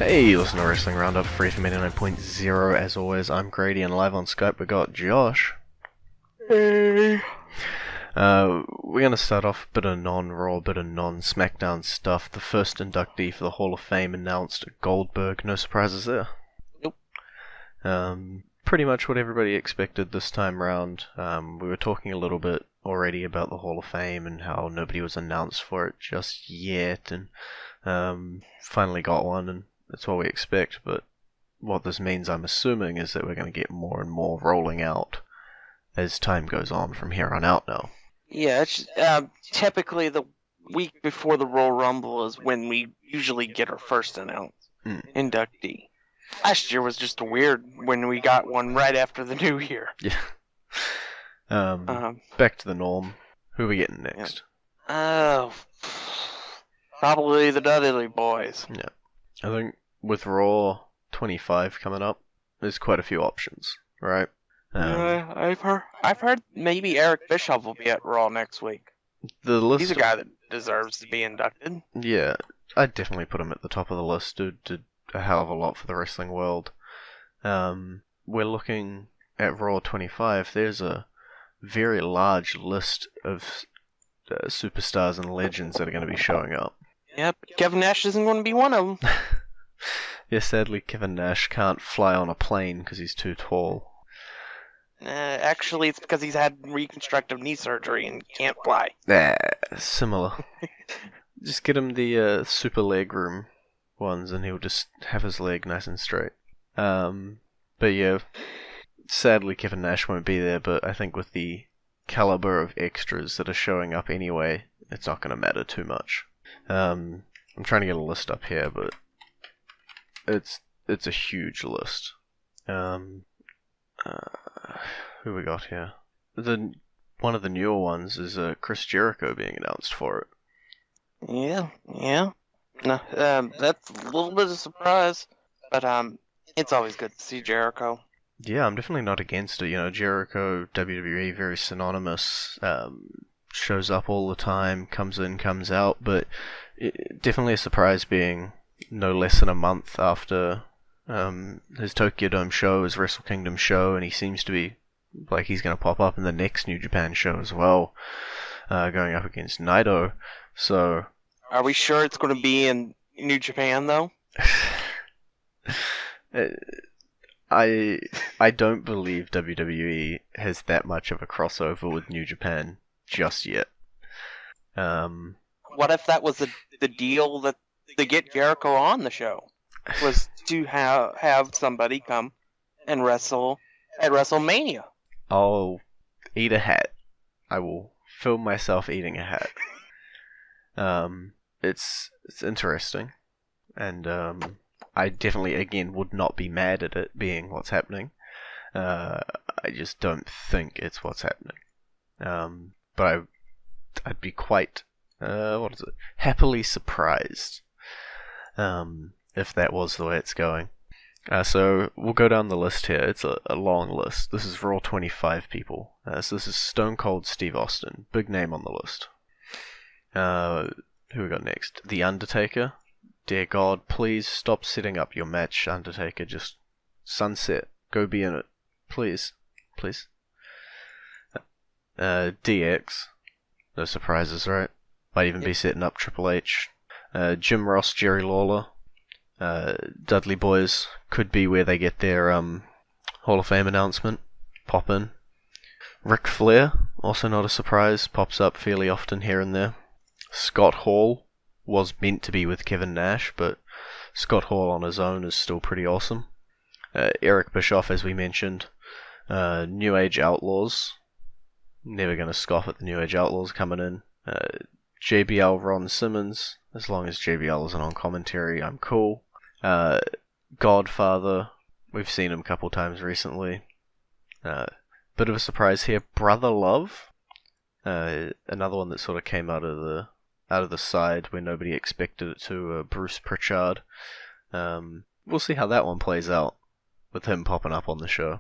Hey, listen to Wrestling Roundup, FreeFM 89.0. As always, I'm Grady, and live on Skype we got Josh. Hey. We're going to start off a bit of non-Raw, bit of non-Smackdown stuff. The first inductee for the Hall of Fame announced, Goldberg. No surprises there. Nope. Pretty much what everybody expected this time round. We were talking a little bit already about the Hall of Fame and how nobody was announced for it just yet, and finally got one, and that's what we expect. But what this means, I'm assuming, is that we're going to get more and more rolling out as time goes on from here on out now. Yeah, it's, typically the week before the Royal Rumble is when we usually get our first announced inductee. Last year was just weird when we got one right after the New Year. Yeah. Back to the norm. Who are we getting next? Oh, probably the Dudley Boys. Yeah. I think with Raw 25 coming up, there's quite a few options, right? I've heard maybe Eric Bischoff will be at Raw next week. The list. He's a guy that deserves to be inducted. Yeah, I'd definitely put him at the top of the list. Dude did a hell of a lot for the wrestling world. We're looking at Raw 25. There's a very large list of superstars and legends that are going to be showing up. Yep, Kevin Nash isn't going to be one of them. Yeah, sadly, Kevin Nash can't fly on a plane because he's too tall. Actually, it's because he's had reconstructive knee surgery and can't fly. Similar. Just get him the super leg room ones and he'll just have his leg nice and straight. But yeah, sadly Kevin Nash won't be there, but I think with the caliber of extras that are showing up anyway, it's not going to matter too much. I'm trying to get a list up here, but it's a huge list. Who we got here? One of the newer ones is Chris Jericho being announced for it. Yeah. No, that's a little bit of a surprise, but it's always good to see Jericho. Yeah, I'm definitely not against it. You know, Jericho, WWE, very synonymous. Shows up all the time, comes in, comes out, but definitely a surprise being no less than a month after his Tokyo Dome show, his Wrestle Kingdom show, and he seems to be like he's going to pop up in the next New Japan show as well, going up against Naito. So, are we sure it's going to be in New Japan though? I don't believe WWE has that much of a crossover with New Japan just yet. What if that was the deal that to get Jericho on the show? Was to have somebody come and wrestle at WrestleMania. I'll eat a hat. I will film myself eating a hat. It's interesting, and I definitely again would not be mad at it being what's happening. I just don't think it's what's happening. But I'd be quite happily surprised. If that was the way it's going. So we'll go down the list here. It's a long list. This is Raw 25 people. So this is Stone Cold Steve Austin. Big name on the list. Who we got next? The Undertaker. Dear God, please stop setting up your match, Undertaker. Just sunset. Go be in it. Please. Please. DX. No surprises, right? Might even be setting up Triple H. Jim Ross, Jerry Lawler. Dudley Boys could be where they get their Hall of Fame announcement. Pop in. Ric Flair, also not a surprise, pops up fairly often here and there. Scott Hall was meant to be with Kevin Nash, but Scott Hall on his own is still pretty awesome. Eric Bischoff, as we mentioned. New Age Outlaws. Never going to scoff at the New Age Outlaws coming in. JBL Ron Simmons. As long as JBL isn't on commentary, I'm cool. Godfather, we've seen him a couple times recently. Bit of a surprise here, Brother Love. Another one that sort of came out of the side where nobody expected it to. Bruce Pritchard. We'll see how that one plays out with him popping up on the show.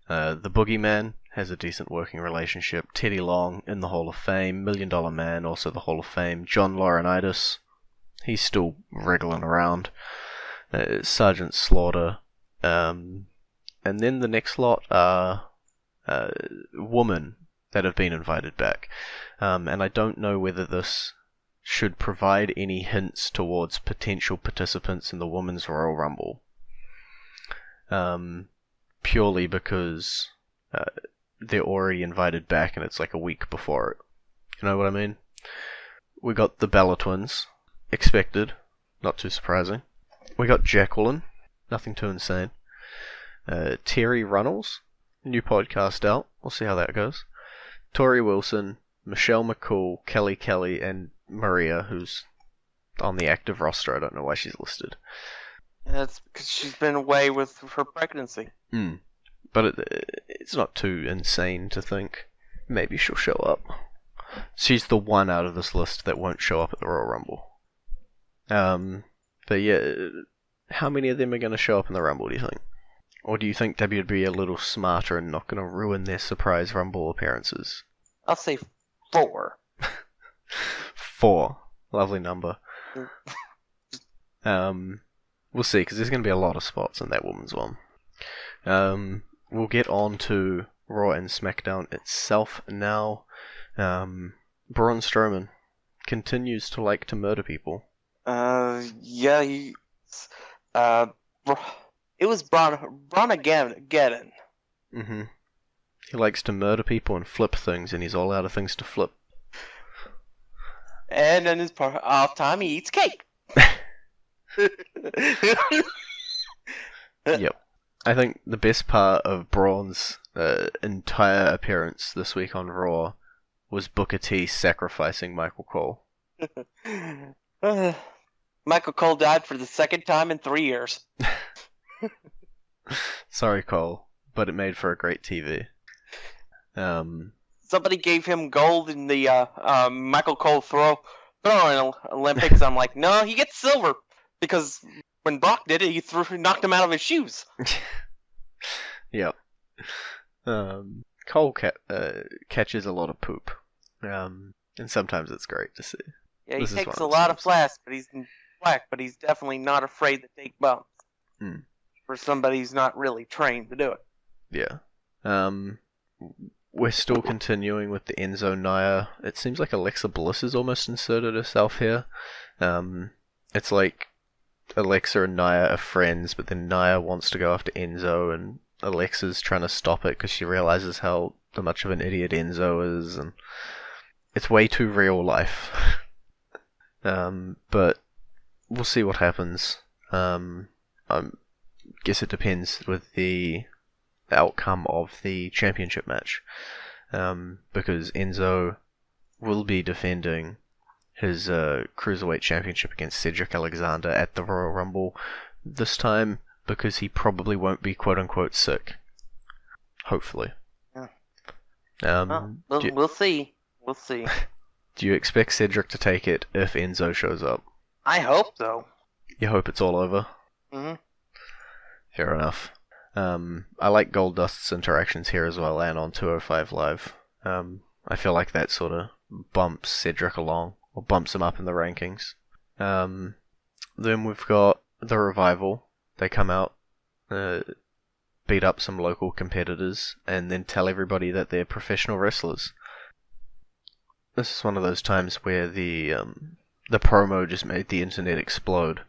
The Boogeyman has a decent working relationship. Teddy Long in the Hall of Fame. $1 Million Man, also the Hall of Fame. John Laurinaitis, he's still wriggling around. Sergeant Slaughter. And then the next lot are women that have been invited back. And I don't know whether this should provide any hints towards potential participants in the Women's Royal Rumble. Purely because they're already invited back and it's like a week before it. You know what I mean? We got the Balor twins. Expected. Not too surprising. We got Jacqueline. Nothing too insane. Terry Runnels. New podcast out. We'll see how that goes. Tori Wilson. Michelle McCool. Kelly, and Maria, who's on the active roster. I don't know why she's listed. That's because she's been away with her pregnancy. But it's not too insane to think maybe she'll show up. She's the one out of this list that won't show up at the Royal Rumble. But yeah, how many of them are going to show up in the Rumble, do you think? Or do you think WWE would be a little smarter and not going to ruin their surprise Rumble appearances? I'll say 4. 4. Lovely number. We'll see, because there's going to be a lot of spots in that women's one. We'll get on to Raw and SmackDown itself now. Braun Strowman continues to like to murder people. Yeah, it was Braun again. He likes to murder people and flip things, and he's all out of things to flip. And in his off time, he eats cake. Yep. I think the best part of Braun's entire appearance this week on Raw was Booker T sacrificing Michael Cole. Michael Cole died for the second time in 3 years. Sorry, Cole, but it made for a great TV. Somebody gave him gold in the Michael Cole throwing Olympics. I'm like, no, he gets silver because when Brock did it, he knocked him out of his shoes. Yep. Cole catches a lot of poop, and sometimes it's great to see. Yeah, he takes a lot of flack, but he's definitely not afraid to take bumps. For somebody who's not really trained to do it. Yeah. We're still continuing with the Enzo Nia. It seems like Alexa Bliss has almost inserted herself here. It's like Alexa and Nia are friends, but then Nia wants to go after Enzo, and Alexa's trying to stop it because she realizes how much of an idiot Enzo is, and it's way too real life. But we'll see what happens. I guess it depends with the outcome of the championship match, because Enzo will be defending his Cruiserweight Championship against Cedric Alexander at the Royal Rumble, this time because he probably won't be quote-unquote sick. Hopefully. Yeah. We'll see. We'll see. Do you expect Cedric to take it if Enzo shows up? I hope so. You hope it's all over? Fair enough. I like Goldust's interactions here as well, and on 205 Live. I feel like that sort of bumps Cedric along, or bumps him up in the rankings. Then we've got the Revival. They come out, beat up some local competitors, and then tell everybody that they're professional wrestlers. This is one of those times where the promo just made the internet explode,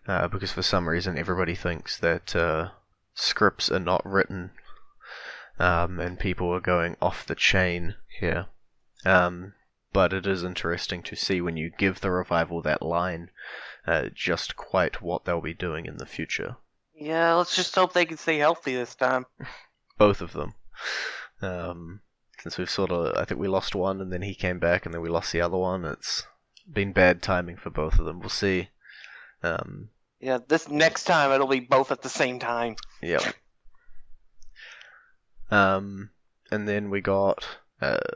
because for some reason everybody thinks that scripts are not written, and people are going off the chain here. But it is interesting to see when you give the Revival that line, just quite what they'll be doing in the future. Yeah, let's just hope they can stay healthy this time. Both of them. Since we've I think we lost one, and then he came back, and then we lost the other one. It's been bad timing for both of them. We'll see. Yeah, this next time it'll be both at the same time. Yep. And then we got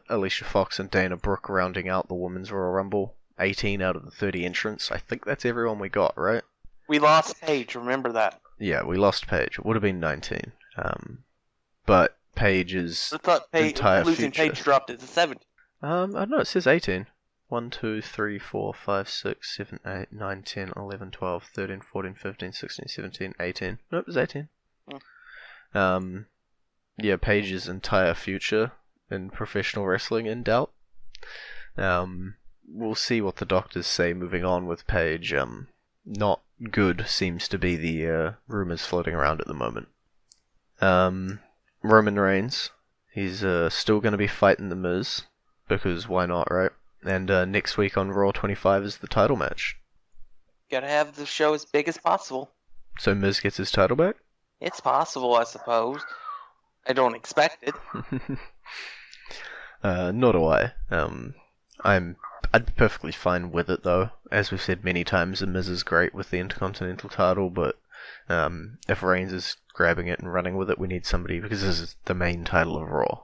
Alicia Fox and Dana Brooke rounding out the Women's Royal Rumble. 18 out of the 30 entrants. I think that's everyone we got, right? We lost Paige, remember that. Yeah, we lost Paige. It would have been 19. But Paige's I thought entire losing future. Paige dropped it to 70. I don't know, it says 18. 1, 2, 3, 4, 5, 6, 7, 8, 9, 10, 11, 12, 13, 14, 15, 16, 17, 18. Nope, it was 18. Yeah, Paige's entire future in professional wrestling in doubt. We'll see what the doctors say moving on with Paige. Not good seems to be the rumors floating around at the moment. Roman Reigns, he's still going to be fighting The Miz, because why not, right? And next week on Raw 25 is the title match. Gotta have the show as big as possible. So Miz gets his title back? It's possible, I suppose. I don't expect it. Nor do I. I'd be perfectly fine with it, though. As we've said many times, The Miz is great with the Intercontinental title, but if Reigns is grabbing it and running with it, we need somebody, because this is the main title of Raw.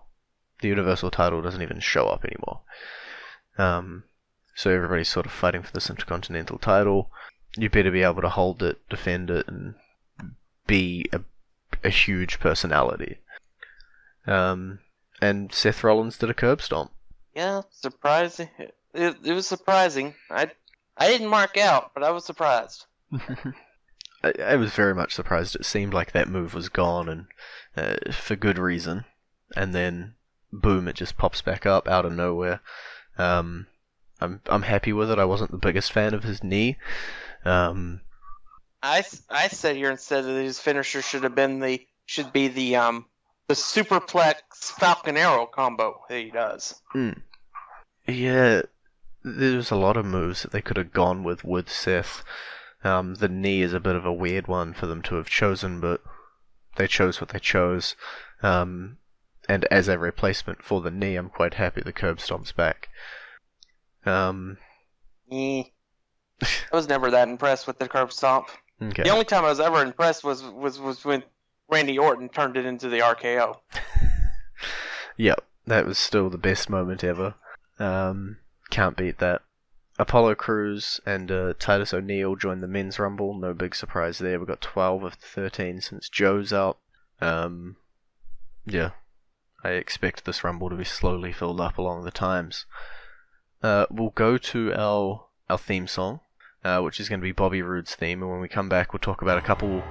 The Universal title doesn't even show up anymore. So everybody's sort of fighting for this Intercontinental title. You better be able to hold it, defend it, and be a huge personality. And Seth Rollins did a curb stomp. Yeah, surprising. It was surprising. I didn't mark out, but I was surprised. I was very much surprised. It seemed like that move was gone, and for good reason. And then, boom! It just pops back up out of nowhere. I'm happy with it. I wasn't the biggest fan of his knee. I said here and said that his finisher should be the superplex Falcon Arrow combo that he does. Yeah, there's a lot of moves that they could have gone with Seth. The knee is a bit of a weird one for them to have chosen, but they chose what they chose. And as a replacement for the knee, I'm quite happy the curb stomp's back. I was never that impressed with the curb stomp. Okay. The only time I was ever impressed was when Randy Orton turned it into the RKO. Yep, that was still the best moment ever. Can't beat that. Apollo Crews and Titus O'Neil joined the Men's Rumble. No big surprise there. We've got 12 of the 13 since Joe's out. Yeah, I expect this Rumble to be slowly filled up along the times. We'll go to our theme song, which is going to be Bobby Roode's theme, and when we come back, we'll talk about a couple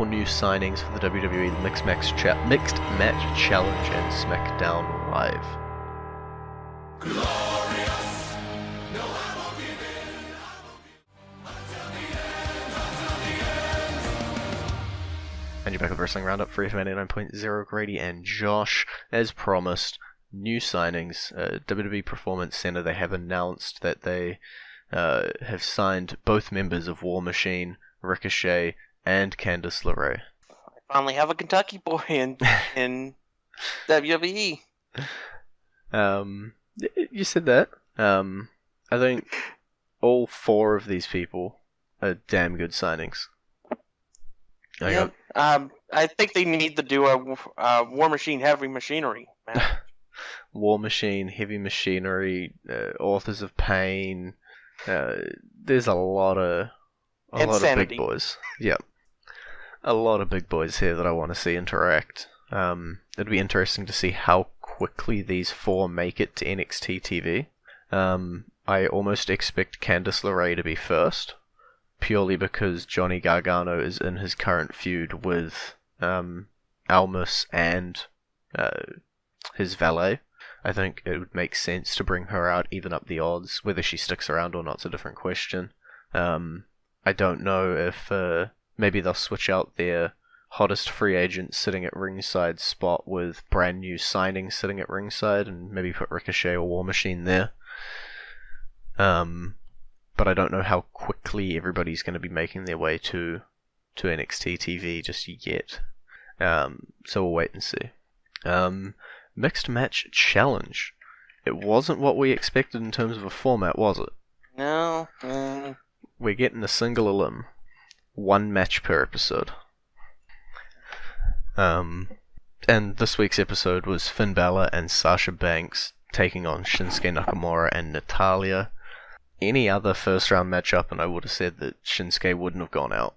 new signings for the WWE Mixed Match Challenge and Smackdown Live. Glorious. No, I won't give in. Until the end. And you're back with Wrestling Roundup, FreeFM 89.0, Grady and Josh. As promised, new signings. WWE Performance Center, they have announced that they have signed both members of War Machine, Ricochet, and Candace LeRae. I finally have a Kentucky boy in WWE. You said that. I think all four of these people are damn good signings. I think they need to do a War Machine Heavy Machinery match. War Machine, Heavy Machinery, Authors of Pain. There's a lot of big boys. Yep, a lot of big boys here that I want to see interact. It'd be interesting to see how quickly these four make it to NXT TV. I almost expect Candice LeRae to be first, purely because Johnny Gargano is in his current feud with Almas and his valet. I think it would make sense to bring her out, even up the odds. Whether she sticks around or not is a different question. I don't know if maybe they'll switch out their hottest free agent sitting at ringside spot with brand new signings sitting at ringside, and maybe put Ricochet or War Machine there. But I don't know how quickly everybody's going to be making their way to NXT TV just yet. So we'll wait and see. Mixed Match Challenge. It wasn't what we expected in terms of a format, was it? No. We're getting a single elim. One match per episode. And this week's episode was Finn Balor and Sasha Banks taking on Shinsuke Nakamura and Natalya. Any other first round matchup, and I would have said that Shinsuke wouldn't have gone out.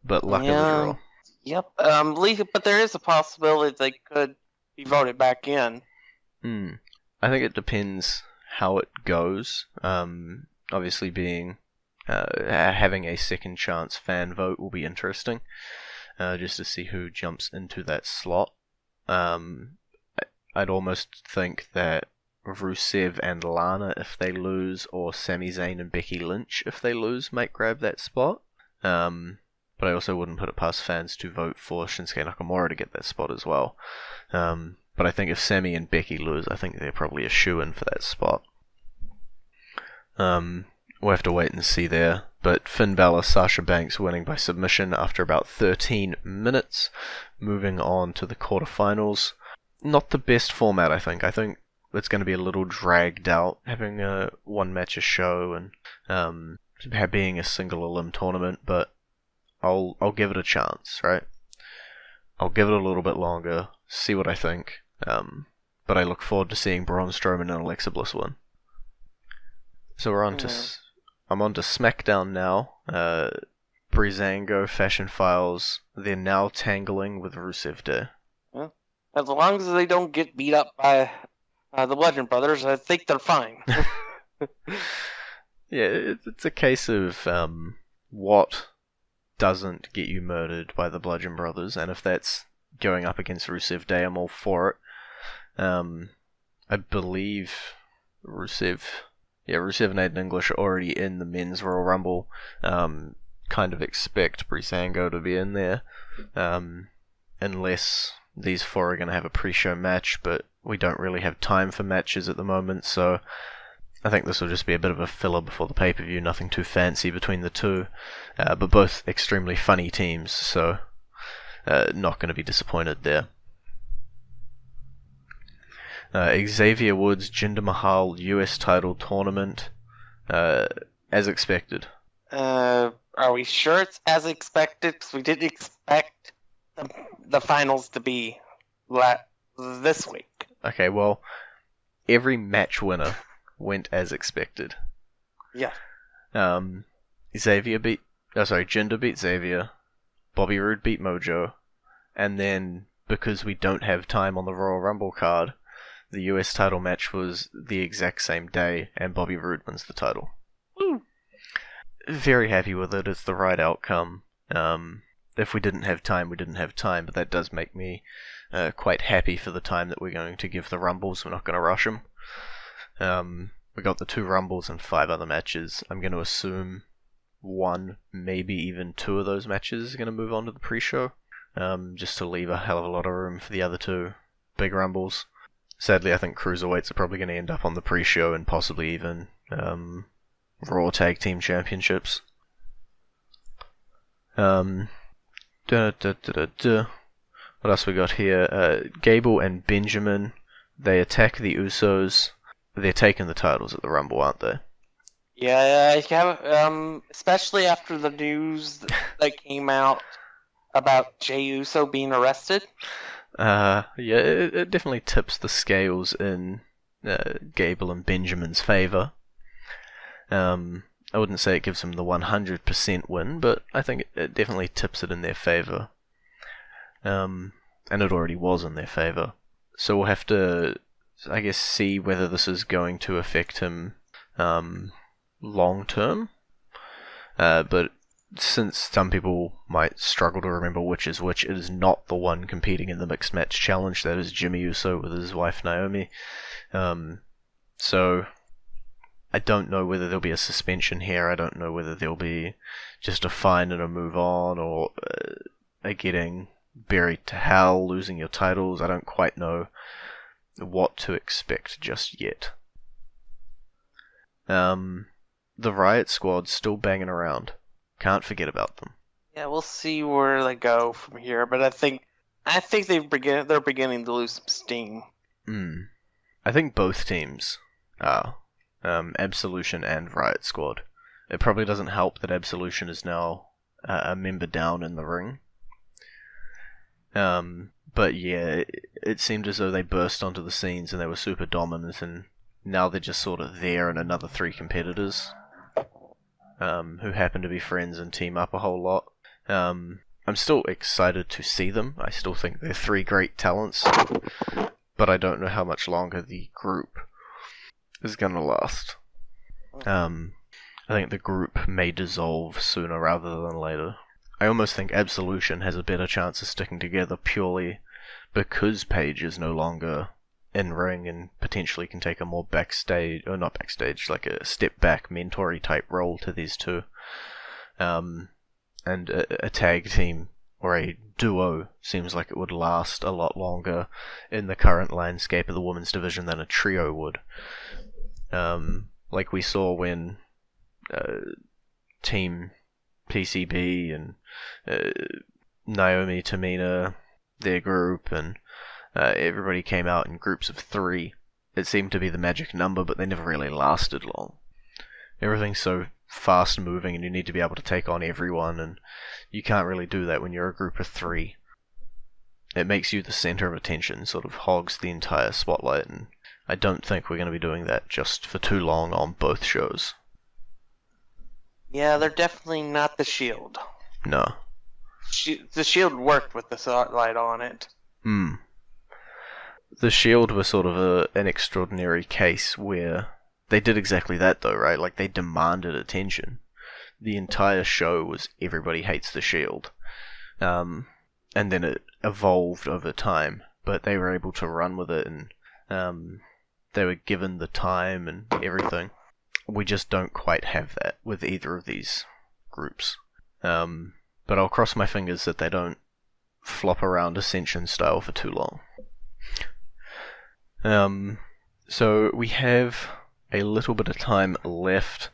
But luck of the draw. Yep. But there is a possibility they could be voted back in. I think it depends how it goes. Obviously, having a second chance fan vote will be interesting, just to see who jumps into that slot. I'd almost think that Rusev and Lana, if they lose, or Sami Zayn and Becky Lynch, if they lose, might grab that spot. But I also wouldn't put it past fans to vote for Shinsuke Nakamura to get that spot as well. But I think if Sami and Becky lose, I think they're probably a shoo-in for that spot. We'll have to wait and see there. But Finn Balor, Sasha Banks winning by submission after about 13 minutes. Moving on to the quarterfinals. Not the best format, I think. I think it's going to be a little dragged out, having a one match a show and being a single elim tournament, but I'll give it a chance, right? I'll give it a little bit longer, see what I think. But I look forward to seeing Braun Strowman and Alexa Bliss win. So I'm on to Smackdown now. Breezango, Fashion Files, they're now tangling with Rusev Day. Well, as long as they don't get beat up by the Bludgeon Brothers, I think they're fine. Yeah, it's a case of what doesn't get you murdered by the Bludgeon Brothers, and if that's going up against Rusev Day, I'm all for it. I believe Rusev and Aiden English are already in the men's Royal Rumble. Kind of expect Breezango to be in there, unless these four are going to have a pre-show match, but we don't really have time for matches at the moment, so I think this will just be a bit of a filler before the pay-per-view, nothing too fancy between the two, but both extremely funny teams, so not going to be disappointed there. Xavier Woods, Jinder Mahal, US title tournament, as expected. Are we sure it's as expected? Because we didn't expect the finals to be this week. Okay, well, every match winner went as expected. Yeah. Jinder beat Xavier, Bobby Roode beat Mojo, and then, because we don't have time on the Royal Rumble card, the US title match was the exact same day, and Bobby Roode wins the title. Woo. Very happy with it. It's the right outcome. If we didn't have time, we didn't have time, but that does make me quite happy for the time that we're going to give the Rumbles. We're not going to rush them. We got the 2 Rumbles and 5 other matches. I'm going to assume 1, maybe even 2 of those matches are going to move on to the pre-show, just to leave a hell of a lot of room for the other 2 big Rumbles. Sadly, I think Cruiserweights are probably going to end up on the pre-show and possibly even Raw Tag Team Championships. What else we got here? Gable and Benjamin, they attack the Usos. They're taking the titles at the Rumble, aren't they? Yeah, I have, especially after the news that came out about Jey Uso being arrested. Yeah, it definitely tips the scales in Gable and Benjamin's favour. I wouldn't say it gives them the 100% win, but I think it definitely tips it in their favour. And it already was in their favour. So we'll have to, I guess, see whether this is going to affect him long term. But since some people might struggle to remember which is which, it is not the one competing in the Mixed Match Challenge. That is Jimmy Uso with his wife Naomi. So I don't know whether there'll be a suspension here. I don't know whether there'll be just a fine and a move on, or a getting buried to hell, losing your titles. I don't quite know what to expect just yet. The Riot Squad's still banging around. Can't forget about them. Yeah, we'll see where they go from here, but I think they're beginning to lose some steam. I think both teams are. Absolution and Riot Squad. It probably doesn't help that Absolution is now a member down in the ring. But yeah, it seemed as though they burst onto the scenes and they were super dominant, and now they're just sort of there and another 3 competitors who happen to be friends and team up a whole lot. I'm still excited to see them. I still think they're 3 great talents, but I don't know how much longer the group is gonna last. I think the group may dissolve sooner rather than later. I almost think Absolution has a better chance of sticking together purely because Paige is no longer in ring and potentially can take a more backstage, or not backstage, like a step back mentory type role to these two. And a tag team or a duo seems like it would last a lot longer in the current landscape of the women's division than a trio would. Like we saw when Team PCB and Naomi, Tamina, their group, and everybody came out in groups of 3. It seemed to be the magic number, but they never really lasted long. Everything's so fast moving and you need to be able to take on everyone, and you can't really do that when you're a group of 3. It makes you the center of attention, sort of hogs the entire spotlight, and I don't think we're going to be doing that just for too long on both shows. Yeah, they're definitely not the Shield. No. The Shield worked with the spotlight on it. The Shield was sort of an extraordinary case where they did exactly that though, right? Like, they demanded attention. The entire show was everybody hates the Shield. And then it evolved over time, but they were able to run with it, and they were given the time and everything. We just don't quite have that with either of these groups. But I'll cross my fingers that they don't flop around Ascension style for too long. So we have a little bit of time left,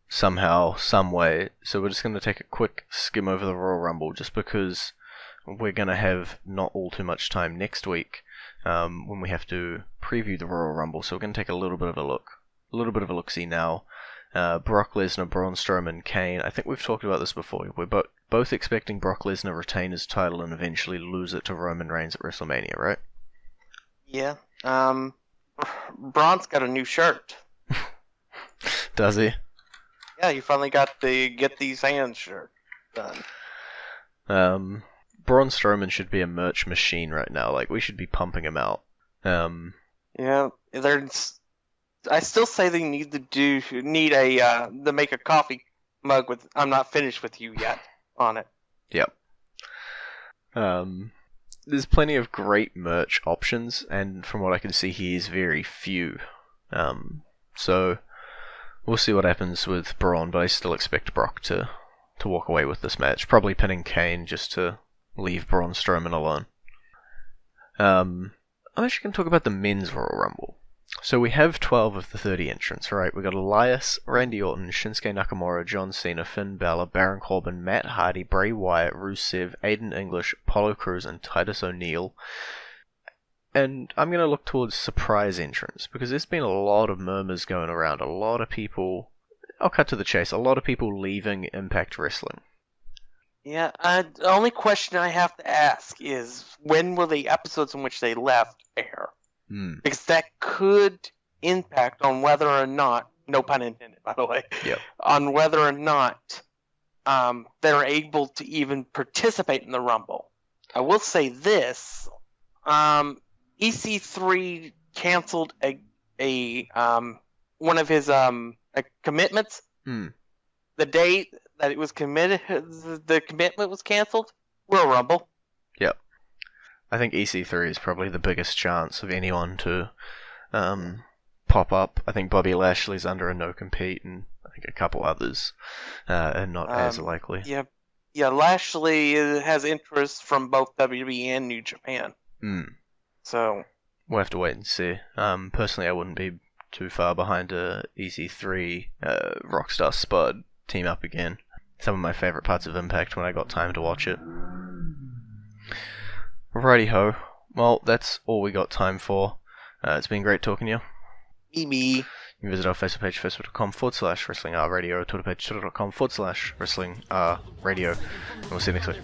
somehow, some way. So we're just going to take a quick skim over the Royal Rumble, just because we're going to have not all too much time next week when we have to preview the Royal Rumble. So we're going to take a little bit of a look-see now. Brock Lesnar, Braun Strowman, Kane. I think we've talked about this before. We're both expecting Brock Lesnar retain his title and eventually lose it to Roman Reigns at WrestleMania, right? Yeah. Braun's got a new shirt. Does he? Yeah, you finally got the Get These Hands shirt done. Braun Strowman should be a merch machine right now. Like, we should be pumping him out. Yeah, I still say they need to make a coffee mug with "I'm not finished with you yet" on it. Yep. There's plenty of great merch options, and from what I can see, he is very few. So we'll see what happens with Braun, but I still expect Brock to walk away with this match, probably pinning Kane just to leave Braun Strowman alone. I'm actually going to talk about the men's Royal Rumble. So we have 12 of the 30 entrants, right? We got Elias, Randy Orton, Shinsuke Nakamura, John Cena, Finn Balor, Baron Corbin, Matt Hardy, Bray Wyatt, Rusev, Aiden English, Apollo Crews, and Titus O'Neil. And I'm going to look towards surprise entrants, because there's been a lot of murmurs going around. A lot of people, I'll cut to the chase, a lot of people leaving Impact Wrestling. Yeah, the only question I have to ask is, when will the episodes in which they left air? Because that could impact on whether or not, no pun intended, by the way, on whether or not they're able to even participate in the Rumble. I will say this, EC3 canceled one of his commitments. The day that it was committed, the commitment was canceled. Royal Rumble. Yep. I think EC3 is probably the biggest chance of anyone to pop up. I think Bobby Lashley's under a no-compete, and I think a couple others are not as likely. Yeah, Lashley has interest from both WWE and New Japan. So we'll have to wait and see. Personally, I wouldn't be too far behind a EC3 Rockstar Spud team up again. Some of my favourite parts of Impact when I got time to watch it. Righty ho. Well, that's all we got time for. It's been great talking to you. Me. You can visit our Facebook page, facebook.com/WrestlingRadio, Twitter page, twitter.com/WrestlingRadio. And we'll see you next week.